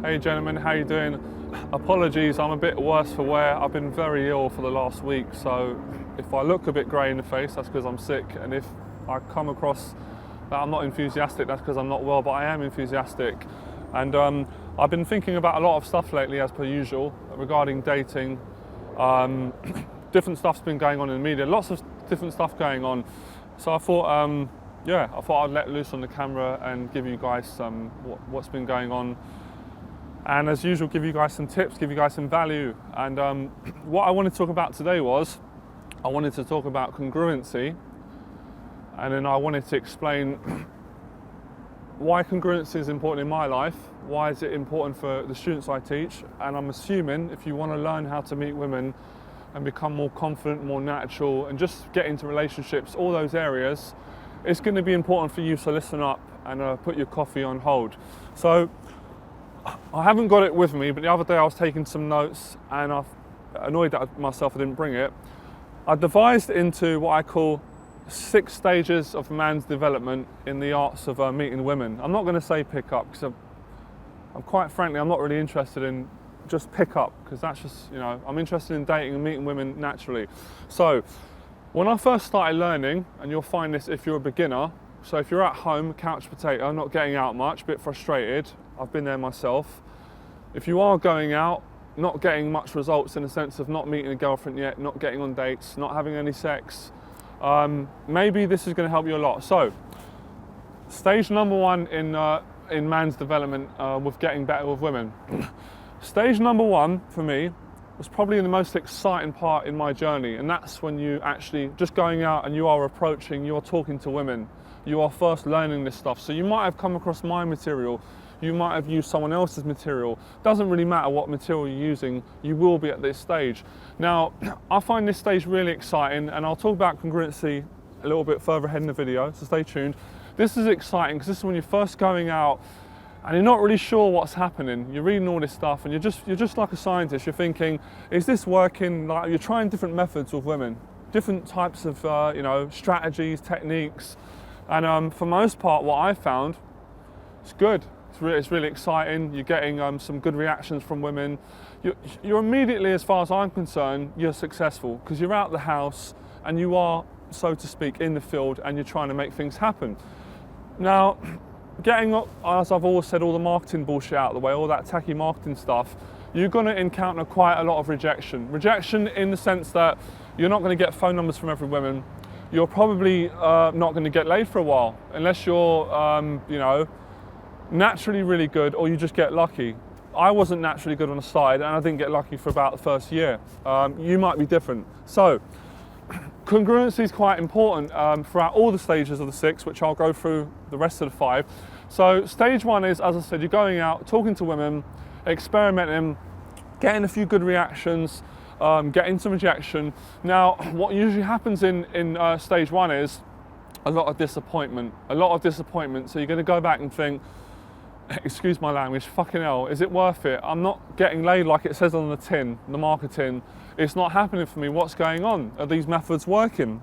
Hey gentlemen, how you doing? Apologies, I'm a bit worse for wear. I've been very ill for the last week, so if I look a bit grey in the face, that's because I'm sick, and if I come across that I'm not enthusiastic, that's because I'm not well, but I am enthusiastic. And I've been thinking about a lot of stuff lately, as per usual, regarding dating. Different stuff's been going on in the media, lots of different stuff going on. So I thought, I thought I'd let loose on the camera and give you guys what's been going on. And as usual, give you guys some tips, give you guys some value. And what I wanted to talk about today was, I wanted to talk about congruency. And then I wanted to explain why congruency is important in my life, why is it important for the students I teach. And I'm assuming if you want to learn how to meet women and become more confident, more natural, and just get into relationships, all those areas, it's going to be important for you, so listen up and put your coffee on hold. So, I haven't got it with me, but the other day I was taking some notes and I'm annoyed at myself I didn't bring it. I devised into what I call 6 stages of man's development in the arts of meeting women. I'm not going to say pick up, because I'm quite frankly, I'm not really interested in just pick up, because that's just, I'm interested in dating and meeting women naturally. So, when I first started learning, and you'll find this if you're a beginner, so if you're at home, couch potato, not getting out much, a bit frustrated, I've been there myself. If you are going out, not getting much results in the sense of not meeting a girlfriend yet, not getting on dates, not having any sex, maybe this is going to help you a lot. So, stage number 1 in man's development with getting better with women. Stage number 1 for me was probably the most exciting part in my journey, and that's when you actually just going out and you are approaching, you're talking to women. You are first learning this stuff. So you might have come across my material, you might have used someone else's material. Doesn't really matter what material you're using, you will be at this stage. Now, I find this stage really exciting, and I'll talk about congruency a little bit further ahead in the video, so stay tuned. This is exciting because this is when you're first going out and you're not really sure what's happening. You're reading all this stuff and you're just like a scientist. You're thinking, is this working? Like, you're trying different methods with women, different types of strategies, techniques. And for most part, what I found, it's good. It's really exciting. You're getting some good reactions from women. You're immediately, as far as I'm concerned, you're successful because you're out the house and you are, so to speak, in the field and you're trying to make things happen. Now, getting up, as I've always said, all the marketing bullshit out of the way, all that tacky marketing stuff, you're going to encounter quite a lot of rejection. Rejection in the sense that you're not going to get phone numbers from every woman. You're probably not going to get laid for a while unless you're, naturally really good, or you just get lucky. I wasn't naturally good on the side, and I didn't get lucky for about the first year. You might be different. So, congruency is quite important throughout all the stages of the 6, which I'll go through the rest of the 5. So, stage 1 is, as I said, you're going out, talking to women, experimenting, getting a few good reactions, getting some rejection. Now, what usually happens in stage 1 is a lot of disappointment. So you're going to go back and think, excuse my language, fucking hell, is it worth it? I'm not getting laid like it says on the tin, the marker tin. It's not happening for me. What's going on? Are these methods working?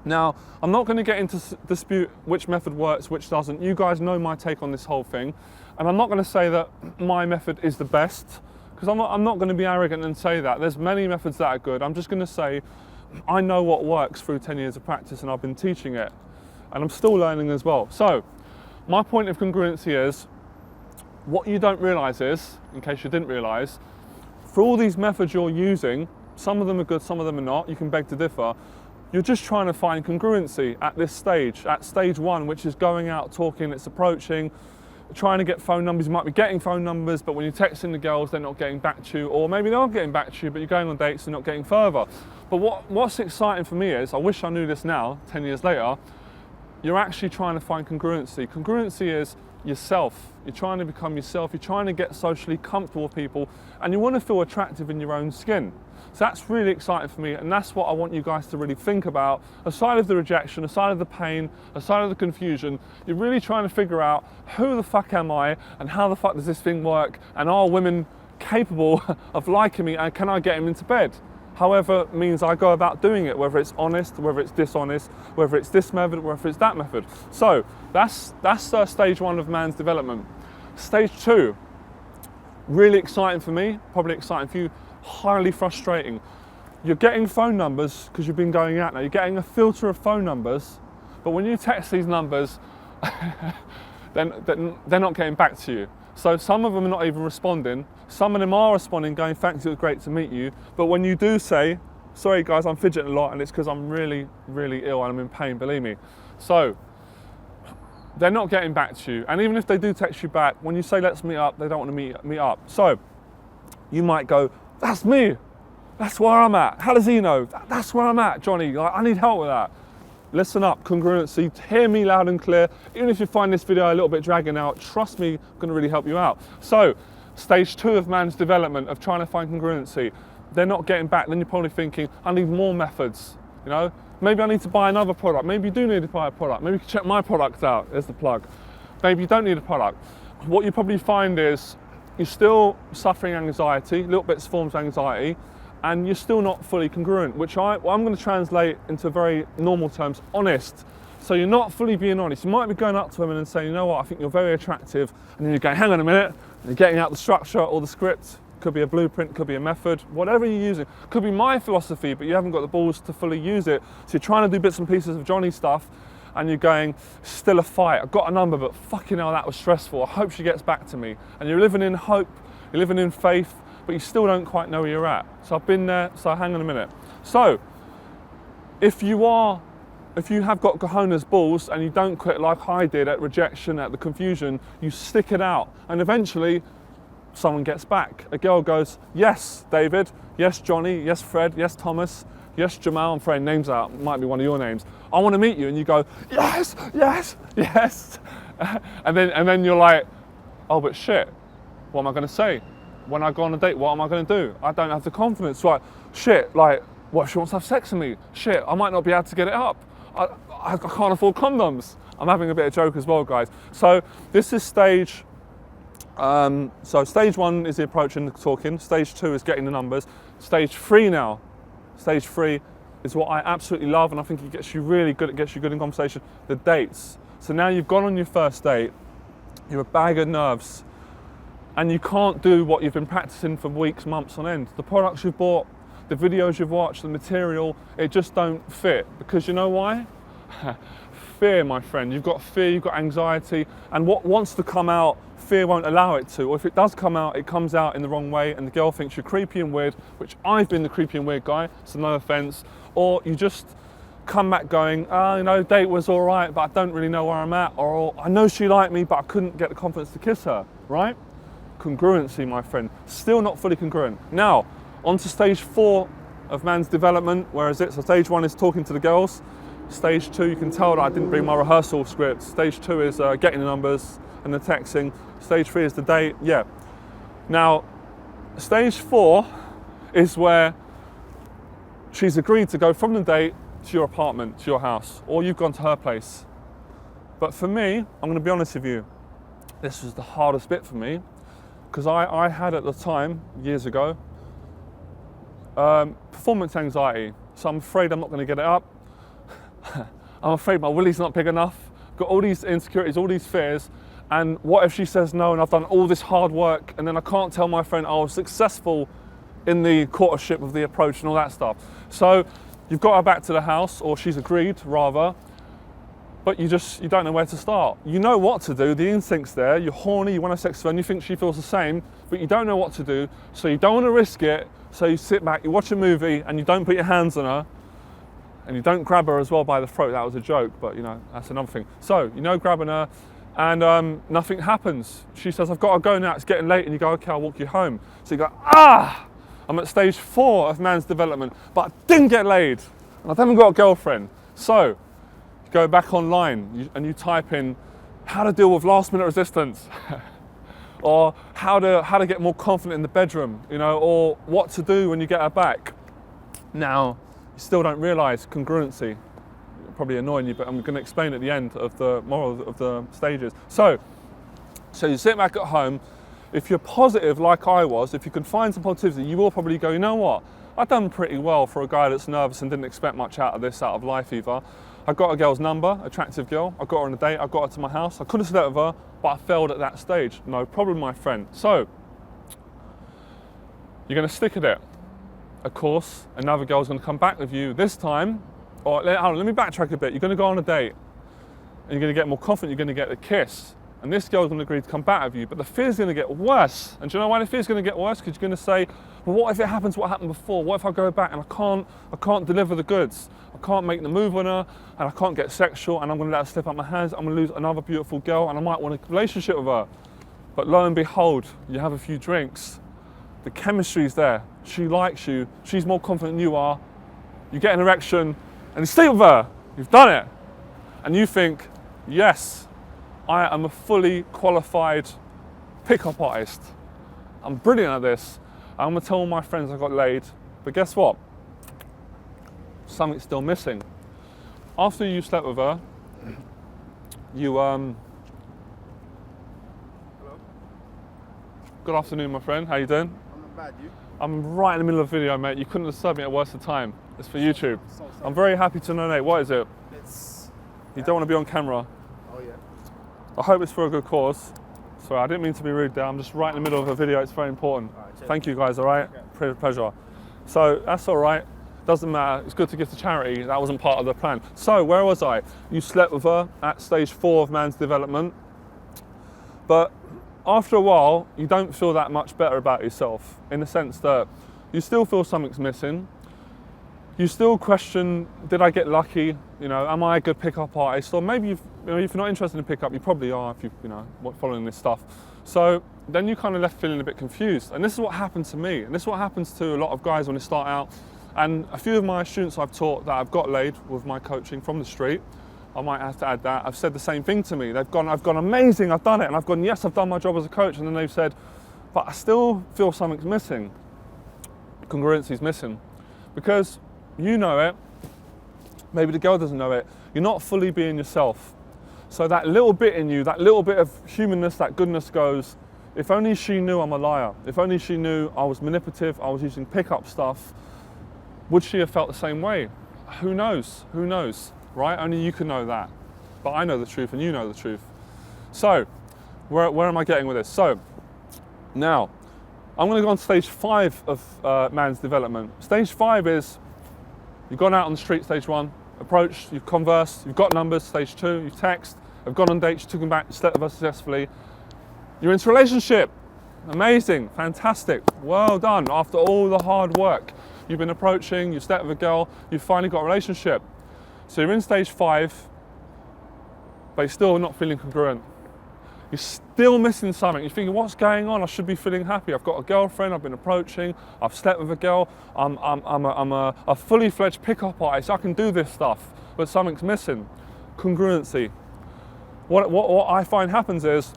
Now, I'm not going to get into dispute which method works, which doesn't. You guys know my take on this whole thing. And I'm not going to say that my method is the best, because I'm not going to be arrogant and say that. There's many methods that are good. I'm just going to say, I know what works through 10 years of practice, and I've been teaching it. And I'm still learning as well. So, my point of congruency is, what you don't realise is, in case you didn't realise, for all these methods you're using, some of them are good, some of them are not, you can beg to differ, you're just trying to find congruency at this stage, at stage 1, which is going out, talking, it's approaching, trying to get phone numbers. You might be getting phone numbers, but when you're texting the girls, they're not getting back to you, or maybe they are getting back to you, but you're going on dates and not getting further. But what's exciting for me is, I wish I knew this now, 10 years later, you're actually trying to find congruency. Congruency is yourself. You're trying to become yourself. You're trying to get socially comfortable with people, and you want to feel attractive in your own skin. So that's really exciting for me, and that's what I want you guys to really think about. Aside of the rejection, aside of the pain, aside of the confusion, you're really trying to figure out, who the fuck am I, and how the fuck does this thing work, and are women capable of liking me, and can I get them into bed? However means I go about doing it, whether it's honest, whether it's dishonest, whether it's this method, whether it's that method. So that's stage 1 of man's development. Stage 2, Really exciting for me, probably exciting for you, highly frustrating. You're getting phone numbers because you've been going out now. You're getting a filter of phone numbers, but when you text these numbers, then they're not getting back to you. So some of them are not even responding. Some of them are responding, going, thanks, it was great to meet you. But when you do say, sorry guys, I'm fidgeting a lot and it's because I'm really, really ill and I'm in pain, believe me. So they're not getting back to you. And even if they do text you back, when you say let's meet up, they don't want to meet up. So you might go, that's me. That's where I'm at. How does he know? That's where I'm at, Johnny. Like, I need help with that. Listen up, congruency, hear me loud and clear. Even if you find this video a little bit dragging out, trust me, I'm gonna really help you out. So, stage 2 of man's development of trying to find congruency. They're not getting back, then you're probably thinking, I need more methods, you know? Maybe I need to buy another product. Maybe you do need to buy a product. Maybe you can check my product out, there's the plug. Maybe you don't need a product. What you probably find is you're still suffering anxiety, little bits of forms of anxiety, and you're still not fully congruent, which I'm going to translate into very normal terms, honest. So you're not fully being honest. You might be going up to women and saying, you know what, I think you're very attractive, and then you're going, hang on a minute, and you're getting out the structure or the script. Could be a blueprint, could be a method, whatever you're using. Could be my philosophy, but you haven't got the balls to fully use it. So you're trying to do bits and pieces of Johnny stuff, and you're going, still a fight. I've got a number, but fucking hell, that was stressful. I hope she gets back to me. And you're living in hope, you're living in faith, but you still don't quite know where you're at. So I've been there, so hang on a minute. So, if you have got cojones balls and you don't quit like I did at rejection, at the confusion, you stick it out. And eventually, someone gets back. A girl goes, yes, David, yes, Johnny, yes, Fred, yes, Thomas, yes, Jamal, I'm throwing names out, might be one of your names. I want to meet you. And you go, yes, yes, yes. and then you're like, oh, but shit, what am I going to say? When I go on a date, what am I going to do? I don't have the confidence. Like, shit, like, what if she wants to have sex with me? Shit, I might not be able to get it up. I can't afford condoms. I'm having a bit of joke as well, guys. So this is stage, so stage 1 is the approach and the talking. Stage 2 is getting the numbers. Stage 3 now. Stage 3 is what I absolutely love, and I think it gets you really good, it gets you good in conversation, the dates. So now you've gone on your first date, you're a bag of nerves, and you can't do what you've been practicing for weeks, months on end. The products you've bought, the videos you've watched, the material, it just don't fit. Because you know why? Fear, my friend. You've got fear, you've got anxiety, and what wants to come out, fear won't allow it to. Or if it does come out, it comes out in the wrong way, and the girl thinks you're creepy and weird, which I've been the creepy and weird guy, so no offense. Or you just come back going, you know, date was all right, but I don't really know where I'm at. Or I know she liked me, but I couldn't get the confidence to kiss her, right? Congruency, my friend. Still not fully congruent. Now, on to stage 4 of man's development. Where is it? So stage 1 is talking to the girls. Stage 2, you can tell that I didn't bring my rehearsal script. Stage 2 is getting the numbers and the texting. Stage 3 is the date. Yeah. Now, stage 4 is where she's agreed to go from the date to your apartment, to your house, or you've gone to her place. But for me, I'm going to be honest with you, this was the hardest bit for me, because I had at the time, years ago, performance anxiety. So I'm afraid I'm not going to get it up. I'm afraid my willy's not big enough. Got all these insecurities, all these fears. And what if she says no and I've done all this hard work and then I can't tell my friend I was successful in the courtship of the approach and all that stuff. So you've got her back to the house, or she's agreed rather, but you don't know where to start. You know what to do, the instinct's there, you're horny, you want to have sex with her, and you think she feels the same, but you don't know what to do, so you don't want to risk it, so you sit back, you watch a movie, and you don't put your hands on her, and you don't grab her as well by the throat. That was a joke, but you know, that's another thing. So, you know, grabbing her, and nothing happens. She says, I've got to go now, it's getting late, and you go, okay, I'll walk you home. So you go, I'm at stage 4 of man's development, but I didn't get laid, and I haven't got a girlfriend. So, you go back online and you type in how to deal with last minute resistance, or how to get more confident in the bedroom, you know, or what to do when you get her back. Now, you still don't realise congruency. Probably annoying you, but I'm going to explain at the end of the moral of the stages. So you sit back at home. If you're positive like I was, if you can find some positivity, you will probably go, you know what, I've done pretty well for a guy that's nervous and didn't expect much out of this, out of life either. I got a girl's number, attractive girl, I got her on a date, I got her to my house, I could have slept with her, but I failed at that stage. No problem, my friend. So, You're going to stick at it. Of course, another girl's going to come back with you this time, or hold on, let me backtrack a bit. You're going to go on a date, and you're going to get more confident, you're going to get the kiss, and this girl's going to agree to come back with you, but the fear's going to get worse. And do you know why the fear's going to get worse? Because you're going to say, well, what if it happens what happened before? What if I go back and I can't deliver the goods? I can't make the move on her, and I can't get sexual, and I'm going to let her slip out my hands, I'm going to lose another beautiful girl, and I might want a relationship with her. But lo and behold, you have a few drinks, the chemistry's there, she likes you, she's more confident than you are, you get an erection, and you sleep with her, you've done it. And you think, yes, I am a fully qualified pickup artist. I'm brilliant at this. I'm gonna tell all my friends I got laid, but guess what? Something's still missing. After you slept with her, you Hello. Good afternoon, my friend. How you doing? I'm not bad, you? I'm right in the middle of a video, mate. You couldn't have served me at worse of time. It's for YouTube. So I'm very happy to donate. What is it? It's... You don't want to be on camera. Oh, yeah. I hope it's for a good cause. Sorry, I didn't mean to be rude there. I'm just right in the middle of a video. It's very important. All right, cheers. Thank you, guys, all right? Okay. Pleasure. So, that's all right. Doesn't matter. It's good to give to charity. That wasn't part of the plan. So, where was I? You slept with her at stage 4 of man's development. But after a while, you don't feel that much better about yourself, in the sense that you still feel something's missing. You still question, did I get lucky? You know, am I a good pickup artist? Or maybe if you're not interested in pickup, you probably are if you know, following this stuff. So then you kind of left feeling a bit confused. And this is what happened to me. And this is what happens to a lot of guys when they start out. And a few of my students I've taught that I've got laid with my coaching from the street, I might have to add that, I've said the same thing to me. I've gone amazing, I've done it. And I've gone, yes, I've done my job as a coach. And then they've said, but I still feel something's missing. Congruency's missing. Because you know it, maybe the girl doesn't know it, you're not fully being yourself. So that little bit in you, that little bit of humanness, that goodness goes, if only she knew I'm a liar, if only she knew I was manipulative, I was using pickup stuff, would she have felt the same way? Who knows? Who knows, right? Only you can know that. But I know the truth and you know the truth. So, where am I getting with this? So, now, I'm going to go on stage 5 of man's development. Stage 5 is, you've gone out on the street, stage 1, approached, you've conversed, you've got numbers, stage 2, you've texted, have gone on dates, you took them back, you slept with her successfully. You're into a relationship. Amazing, fantastic, well done. After all the hard work, you've been approaching, you've slept with a girl, you've finally got a relationship. So you're in stage 5, but you're still not feeling congruent. You're still missing something. You're thinking, what's going on? I should be feeling happy. I've got a girlfriend, I've been approaching, I've slept with a girl, I'm a fully fledged pickup artist, I can do this stuff, but something's missing. Congruency. What I find happens is,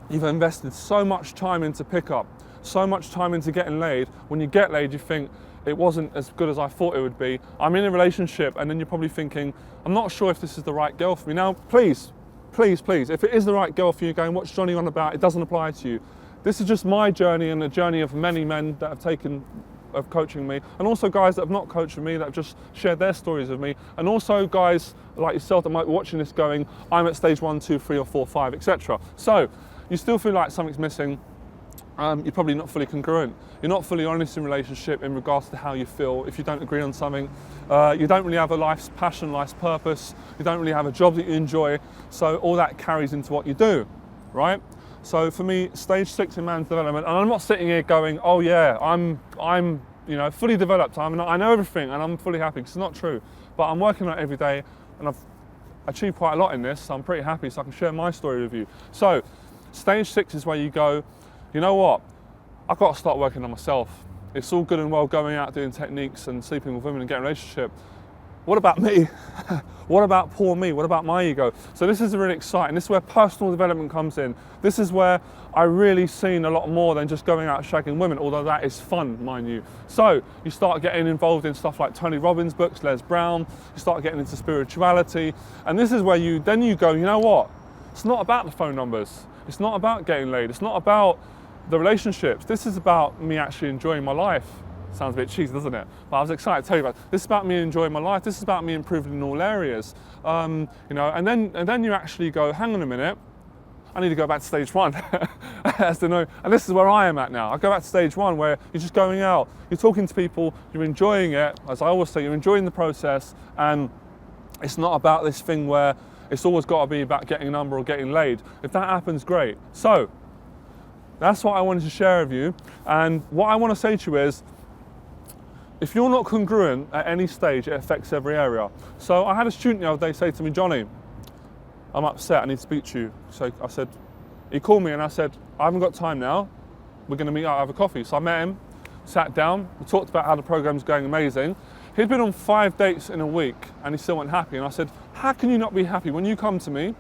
you've invested so much time into pickup, so much time into getting laid. When you get laid, you think, it wasn't as good as I thought it would be. I'm in a relationship, and then you're probably thinking, I'm not sure if this is the right girl for me. Now, please, if it is the right girl for you, going, what's Johnny on about? It doesn't apply to you. This is just my journey and the journey of many men that have taken of coaching me, and also guys that have not coached me, that have just shared their stories with me, and also guys like yourself that might be watching this going, I'm at stage 1, 2, 3, or 4, 5, etc. So, you still feel like something's missing. You're probably not fully congruent. You're not fully honest in relationship in regards to how you feel. If you don't agree on something, you don't really have a life's passion, life's purpose. You don't really have a job that you enjoy. So all that carries into what you do, right? So for me, stage 6 in man's development, and I'm not sitting here going, oh yeah, I'm fully developed. I know everything, and I'm fully happy. 'Cause it's not true. But I'm working on it every day, and I've achieved quite a lot in this. So I'm pretty happy, so I can share my story with you. So stage 6 is where you go, you know what, I've got to start working on myself. It's all good and well going out doing techniques and sleeping with women and getting a relationship. What about me? What about poor me? What about my ego? So this is really exciting. This is where personal development comes in. This is where I really seen a lot more than just going out shagging women, although that is fun, mind you. So you start getting involved in stuff like Tony Robbins' books, Les Brown, you start getting into spirituality, and this is where you go, you know what? It's not about the phone numbers. It's not about getting laid. It's not about the relationships. This is about me actually enjoying my life. Sounds a bit cheesy, doesn't it? But I was excited to tell you about it. This is about me enjoying my life. This is about me improving in all areas. And then you actually go, hang on a minute. I need to go back to stage one. As to know, and this is where I am at now. I go back to stage one where you're just going out, you're talking to people, you're enjoying it. As I always say, you're enjoying the process, and it's not about this thing where it's always got to be about getting a number or getting laid. If that happens, great. So that's what I wanted to share with you. And what I want to say to you is, if you're not congruent at any stage, it affects every area. So I had a student the other day say to me, Johnny, I'm upset, I need to speak to you. So I said, he called me and I said, I haven't got time now. We're going to meet out, have a coffee. So I met him, sat down, we talked about how the program's going amazing. He'd been on 5 dates in a week and he still wasn't happy. And I said, how can you not be happy? When you come to me,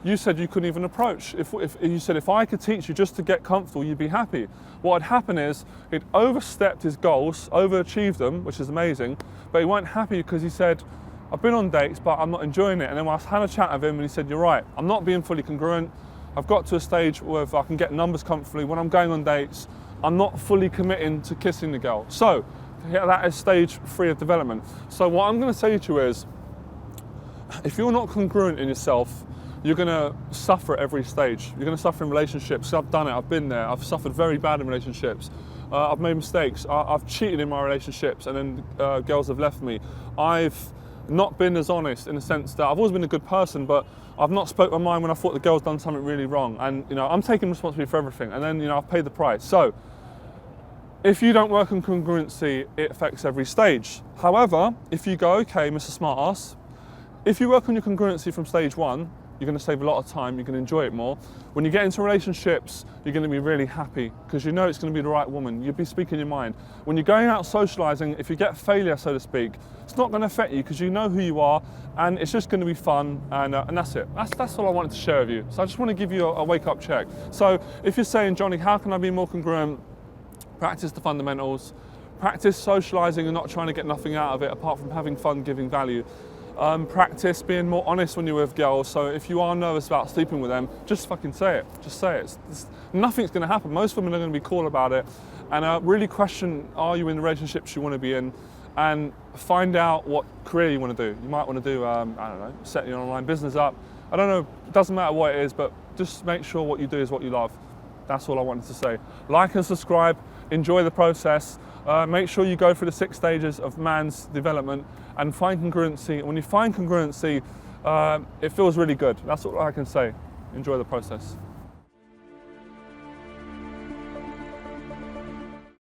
you said you couldn't even approach. If you said, if I could teach you just to get comfortable, you'd be happy. What had happened is he'd overstepped his goals, overachieved them, which is amazing, but he weren't happy because he said, I've been on dates, but I'm not enjoying it. And then I had a chat with him and he said, you're right, I'm not being fully congruent. I've got to a stage where I can get numbers comfortably. When I'm going on dates, I'm not fully committing to kissing the girl. So yeah, that is stage 3 of development. So what I'm going to say to you is, if you're not congruent in yourself, you're going to suffer at every stage. You're going to suffer in relationships. I've done it, I've been there. I've suffered very bad in relationships. I've made mistakes. I've cheated in my relationships and then girls have left me. I've not been as honest in the sense that I've always been a good person, but I've not spoke my mind when I thought the girl's done something really wrong. And I'm taking responsibility for everything. And then I've paid the price. So if you don't work on congruency, it affects every stage. However, if you go, okay, Mr. Smartass, if you work on your congruency from stage 1, you're going to save a lot of time, you're going to enjoy it more. When you get into relationships, you're going to be really happy because you know it's going to be the right woman. You'll be speaking your mind. When you're going out socialising, if you get failure, so to speak, it's not going to affect you because you know who you are and it's just going to be fun, and that's it. That's all I wanted to share with you. So I just want to give you a wake-up check. So if you're saying, Johnny, how can I be more congruent? Practice the fundamentals. Practice socialising and not trying to get nothing out of it apart from having fun, giving value. Practice being more honest when you're with girls. So if you are nervous about sleeping with them, just fucking say it. Just say it. Nothing's going to happen. Most women are going to be cool about it. And really question, are you in the relationships you want to be in? And find out what career you want to do. You might want to do, I don't know, set your online business up. I don't know, it doesn't matter what it is, but just make sure what you do is what you love. That's all I wanted to say. Like and subscribe, enjoy the process. Make sure you go through the 6 stages of man's development and find congruency. When you find congruency, it feels really good. That's all I can say. Enjoy the process.